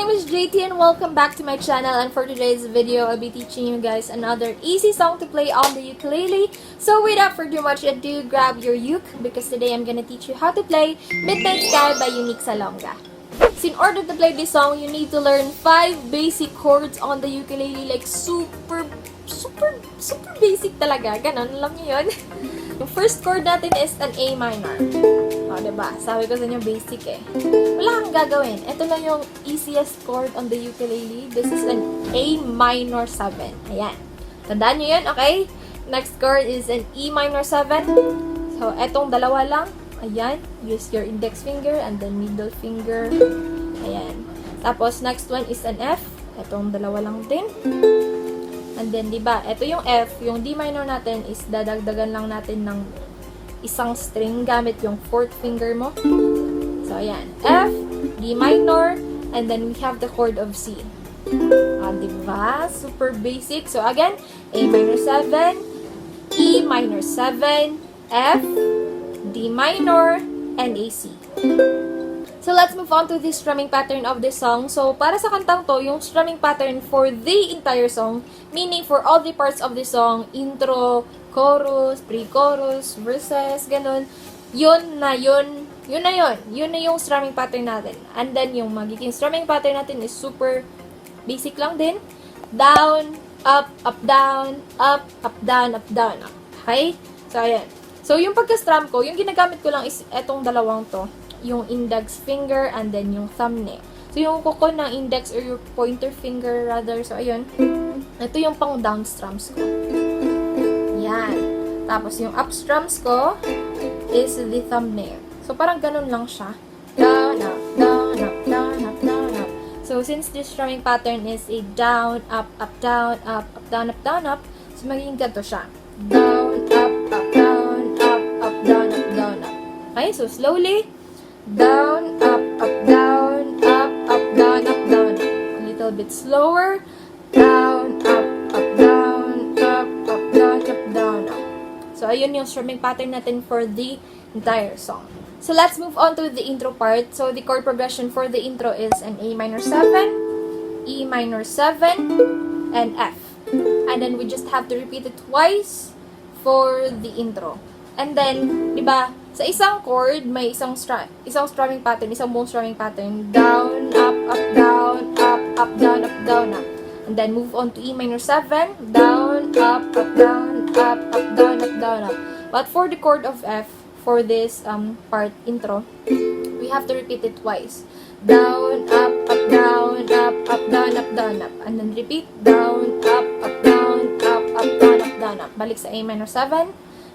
name is Jaytee and welcome back to my channel, and for today's video, I'll be teaching you guys another easy song to play on the ukulele. So without further much ado, grab your uke because today I'm gonna teach you how to play Midnight Sky by Salonga. So in order to play this song, you need to learn 5 basic chords on the ukulele, like super basic talaga. Ganon, alam niyo yun? Yung first chord natin is an A minor. O, diba? Sabi ko sa inyo, basic eh. Wala kang gagawin. Ito lang yung easiest chord on the ukulele. This is an A minor 7. Ayan. Tandaan nyo yun, okay? Next chord is an E minor 7. So, etong dalawa lang. Ayan. Use your index finger and then middle finger. Ayan. Tapos, next one is an F. Etong dalawa lang din. And then, diba, ito yung F, yung D minor natin is dadagdagan lang natin ng isang string gamit yung 4th finger mo. So, ayan. F, D minor, and then we have the chord of C. Diba? Super basic. So, again, A minor 7, E minor 7, F, D minor, and A C. So, let's move on to the strumming pattern of this song. So, para sa kantang to, yung strumming pattern for the entire song, meaning for all the parts of the song, intro, chorus, pre-chorus, verses, ganun, yun na yung strumming pattern natin. And then, yung magiging strumming pattern natin is super basic lang din. Down, up, up, down, up, up, down, up, down, up. Okay? So, ayan. So, yung pagka-strum ko, yung ginagamit ko lang is etong dalawang to. Yung index finger and then yung thumbnail. So, yung kuko ng index or your pointer finger rather. So, ayun. Ito yung pang down strums ko. Yan. Tapos, yung up strums ko is the thumbnail. So, parang ganun lang siya. Down, up, down, up, down, up, down, up. So, since this strumming pattern is a down, up, down, up, down, up, down, up. So, magiging ganito siya. Down, up, down, up, down, up, down, up. Okay? So, slowly. Down, up, down, up, down, up, down, up. A little bit slower. Down, up, down, up, down, up, down, up. So, ayun yung strumming pattern natin for the entire song. So, let's move on to the intro part. So, the chord progression for the intro is an A minor 7, E minor 7, and F. And then, we just have to repeat it twice for the intro. And then, diba, sa isang chord, may isang strumming pattern, isang buong strumming pattern. Down, up, down, up, down, up, down, up. And then, move on to E minor 7. Down, up, down, up, down, up, down, up. But for the chord of F, for this part, intro, we have to repeat it twice. Down, up, down, up, down, up, down, up. And then, repeat. Down, up, down, up, down, up, down, up. Balik sa A minor 7.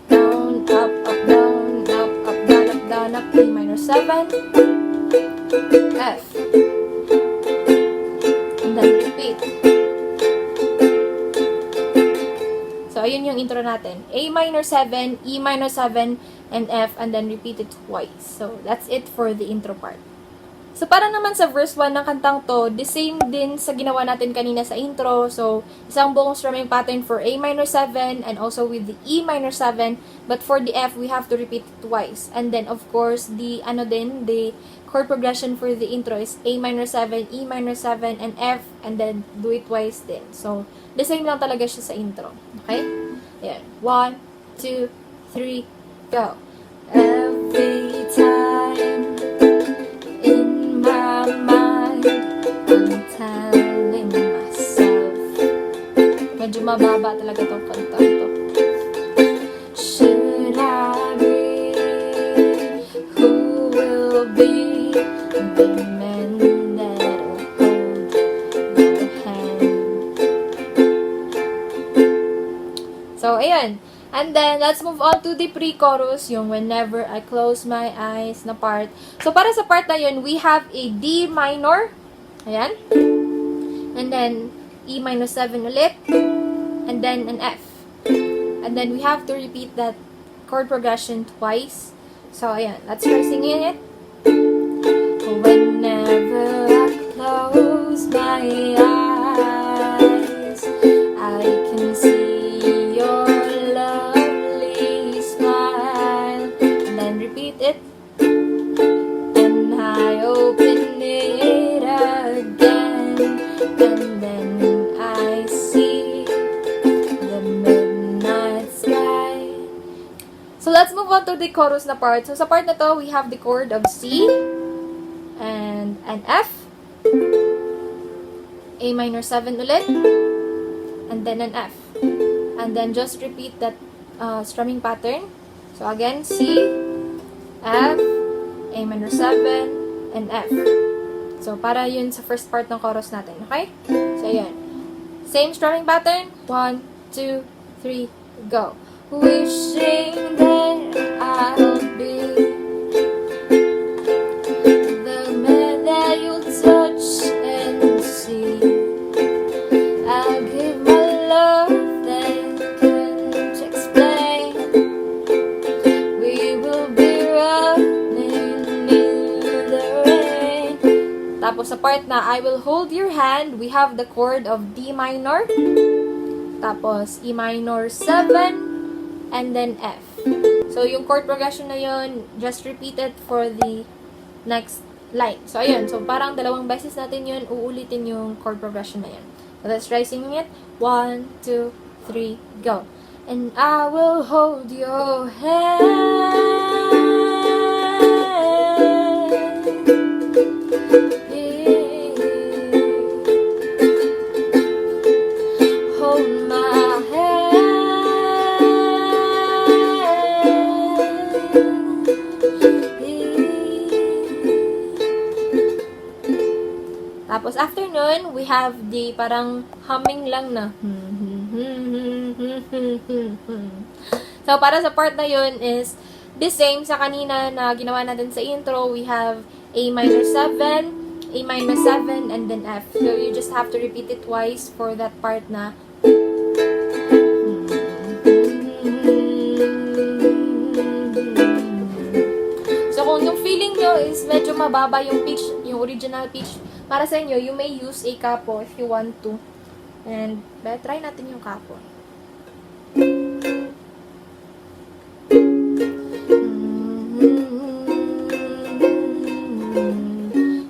Down, up, down, down, up, E minor 7, F, and then repeat. So, ayun yung intro natin. A minor 7, E minor 7, and F, and then repeat it twice. So, that's it for the intro part. So, para naman sa verse 1 ng kantang to, the same din sa ginawa natin kanina sa intro. So, isang buong strumming pattern for A minor 7 and also with the E minor 7. But for the F, we have to repeat it twice. And then, of course, the chord progression for the intro is A minor 7, E minor 7, and F. And then, do it twice din. So, the same lang talaga siya sa intro. Okay? Ayan. 1, 2, 3, go. Every time in my mind, I'm telling myself. Medyo mababa talaga tong kanta to. Should I be? Who will be the man that'll hold your hand? So, ayan. And then, let's move on to the pre-chorus, yung whenever I close my eyes na part. So, para sa part na yun, we have a D minor. Ayan. And then, E minor 7 ulit. And then, an F. And then, we have to repeat that chord progression twice. So, ayan. Let's try singing it. Whenever I close my eyes, I can see your lovely smile. And then repeat it. And I open it again. So, let's move on to the chorus na part. So, sa part na to, we have the chord of C, and an F, A minor 7 ulit, and then an F. And then, just repeat that strumming pattern. So, again, C, F, A minor 7, and F. So, para yun sa first part ng chorus natin, okay? So, ayan. Same strumming pattern. 1, 2, 3, go. Wishing that I'll be the man that you'll touch and see. I'll give my love that can't explain. We will be running in the rain. Tapos sa part na I will hold your hand, we have the chord of D minor. Tapos E minor 7. And then F. So, yung chord progression na yun, just repeat it for the next line. So, ayun. So, parang dalawang beses natin yun, uulitin yung chord progression na yun. So, let's try singing it. 1, 2, 3, go. And I will hold your hand. Hold my hand. Tapos, after nun, we have the parang humming lang na. So, para sa part na yun is the same sa kanina na ginawa natin sa intro. We have A minor 7, A minor 7, and then F. So, you just have to repeat it twice for that part na. So, kung yung feeling nyo is medyo mababa yung pitch, yung original pitch, para sa inyo, you may use a capo if you want to. And, try natin yung capo.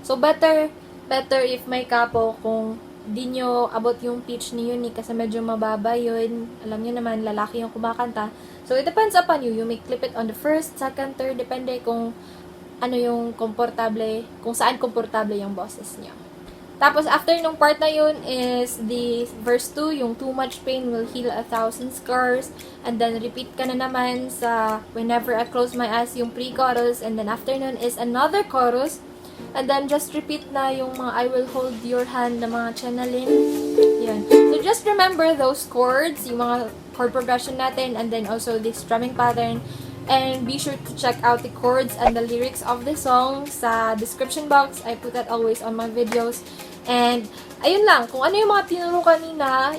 So, better if may capo kung di nyo abot yung pitch ni yun kasi medyo mababa yun. Alam nyo naman, lalaki yung kumakanta. So, it depends upon you. You may clip it on the first, second, third, depende kung ano yung komportable, kung saan komportable yung boses niya. Tapos, after nung part na yun is the verse 2, yung too much pain will heal 1,000 scars. And then, repeat ka na naman sa whenever I close my eyes, yung pre-chorus. And then, after nun is another chorus. And then, just repeat na yung mga I will hold your hand na mga channeling. Yan. So, just remember those chords, yung mga chord progression natin, and then also the strumming pattern. And be sure to check out the chords and the lyrics of the song sa description box. I put that always on my videos. And, ayun lang, kung ano yung mga tinuro kanina,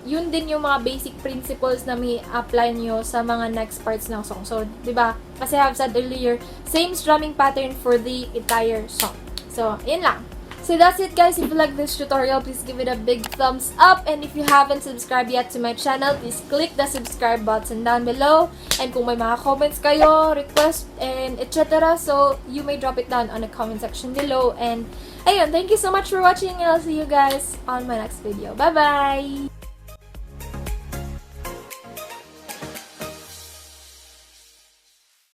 yun din yung mga basic principles na may apply nyo sa mga next parts ng song. So, diba, kasi I've said earlier, same strumming pattern for the entire song. So, ayun lang. So, that's it guys. If you like this tutorial, please give it a big thumbs up. And if you haven't subscribed yet to my channel, please click the subscribe button down below. And kung may mga comments kayo, request, and etc. So, you may drop it down on the comment section below. And, ayun, thank you so much for watching. And I'll see you guys on my next video. Bye-bye!